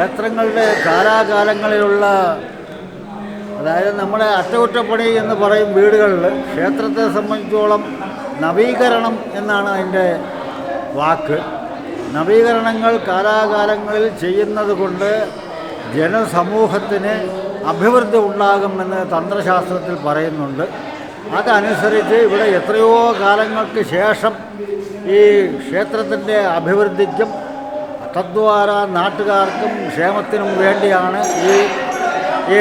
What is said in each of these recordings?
ക്ഷേത്രങ്ങളുടെ കാലാകാലങ്ങളിലുള്ള, അതായത് നമ്മുടെ അറ്റകുറ്റപ്പണി എന്ന് പറയും വീടുകളിൽ, ക്ഷേത്രത്തെ സംബന്ധിച്ചോളം നവീകരണം എന്നാണ് അതിൻ്റെ വാക്ക്. നവീകരണങ്ങൾ കാലാകാലങ്ങളിൽ ചെയ്യുന്നത് കൊണ്ട് ജനസമൂഹത്തിന് അഭിവൃദ്ധി ഉണ്ടാകുമെന്ന് തന്ത്രശാസ്ത്രത്തിൽ പറയുന്നുണ്ട്. അതനുസരിച്ച് ഇവിടെ എത്രയോ കാലങ്ങൾക്ക് ശേഷം ഈ ക്ഷേത്രത്തിൻ്റെ അഭിവൃദ്ധിക്കും തദ്വാര നാട്ടുകാർക്കും ക്ഷേമത്തിനും വേണ്ടിയാണ് ഈ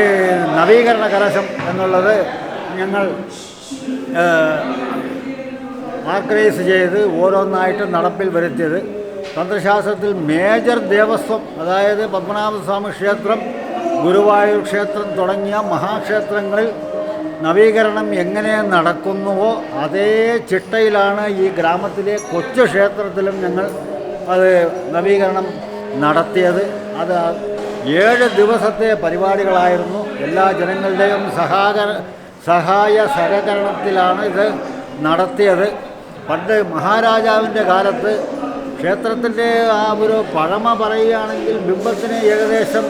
നവീകരണ കലശം എന്നുള്ളത് ഞങ്ങൾ ആർഗനൈസ് ചെയ്ത് ഓരോന്നായിട്ട് നടപ്പിൽ വരുത്തിയത്. തന്ത്രശാസ്ത്രത്തിൽ മേജർ ദേവസ്വം, അതായത് പത്മനാഭസ്വാമി ക്ഷേത്രം, ഗുരുവായൂർ ക്ഷേത്രം തുടങ്ങിയ മഹാക്ഷേത്രങ്ങളിൽ നവീകരണം എങ്ങനെ നടക്കുന്നുവോ അതേ ചിട്ടയിലാണ് ഈ ഗ്രാമത്തിലെ കൊച്ചു ക്ഷേത്രത്തിലും ഞങ്ങൾ അത് നവീകരണം നടത്തിയത്. അത് 7 ദിവസത്തെ പരിപാടികളായിരുന്നു. എല്ലാ ജനങ്ങളുടെയും സഹായ സഹകരണത്തിലാണ് ഇത് നടത്തിയത്. പണ്ട് മഹാരാജാവിൻ്റെ കാലത്ത് ക്ഷേത്രത്തിൻ്റെ ആ ഒരു പഴമ പറയുകയാണെങ്കിൽ ബിംബത്തിന് ഏകദേശം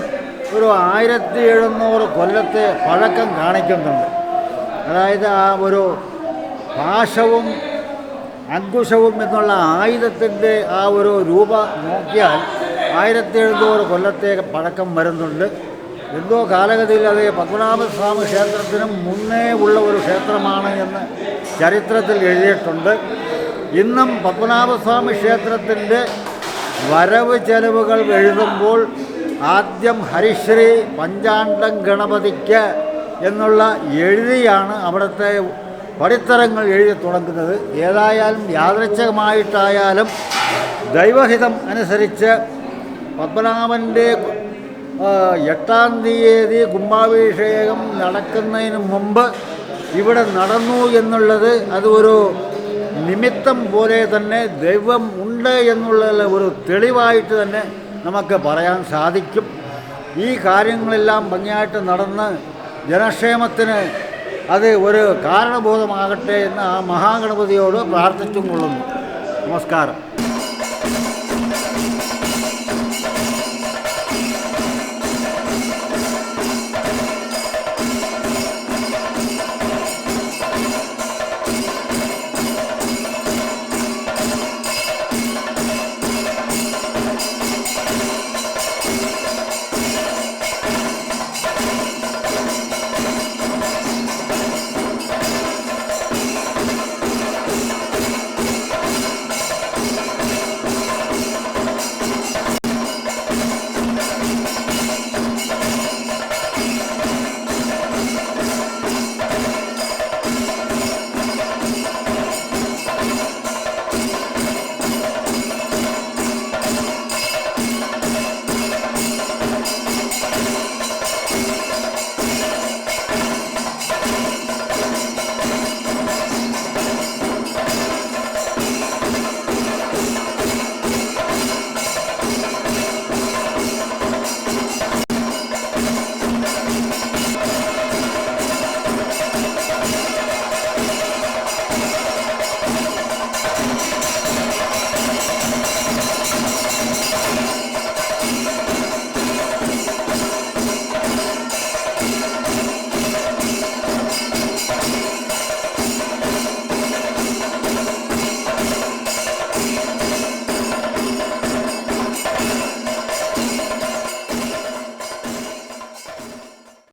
ഒരു 1700 കൊല്ലത്തെ പഴക്കം കാണിക്കുന്നുണ്ട്. അതായത് ആ ഒരു പാശവും അങ്കുശവും എന്നുള്ള ആയുധത്തിൻ്റെ ആ ഒരു രൂപ നോക്കിയാൽ 1700 കൊല്ലത്തെ പഴക്കം വരുന്നുണ്ട്. എന്തോ കാലഗതിയിൽ അത് പത്മനാഭസ്വാമി ക്ഷേത്രത്തിനും മുന്നേ ഉള്ള ഒരു ക്ഷേത്രമാണ് എന്ന് ചരിത്രത്തിൽ എഴുതിയിട്ടുണ്ട്. ഇന്നും പത്മനാഭസ്വാമി ക്ഷേത്രത്തിൻ്റെ വരവ് ചെലവുകൾ എഴുതുമ്പോൾ ആദ്യം ഹരിശ്രീ പഞ്ചാണ്ടം ഗണപതിക്ക് എന്നുള്ള എഴുതിയാണ് അവിടുത്തെ പടിത്തരങ്ങൾ എഴുതി തുടങ്ങുന്നത്. ഏതായാലും യാദൃച്ഛികമായിട്ടായാലും ദൈവഹിതം അനുസരിച്ച് പത്മനാഭൻ്റെ 8-ാം തീയതി കുംഭാഭിഷേകം നടക്കുന്നതിന് മുമ്പ് ഇവിടെ നടന്നു എന്നുള്ളത് അത് ഒരു നിമിത്തം പോലെ തന്നെ ദൈവം ഉണ്ട് എന്നുള്ള ഒരു തെളിവായിട്ട് തന്നെ നമുക്ക് പറയാൻ സാധിക്കും. ഈ കാര്യങ്ങളെല്ലാം ഭംഗിയായിട്ട് നടന്ന് ജനക്ഷേമത്തിന് അത് ഒരു കാരണബോധമാകട്ടെ എന്ന് ആ മഹാഗണപതിയോട് പ്രാർത്ഥിച്ചും കൊള്ളുന്നു. നമസ്കാരം.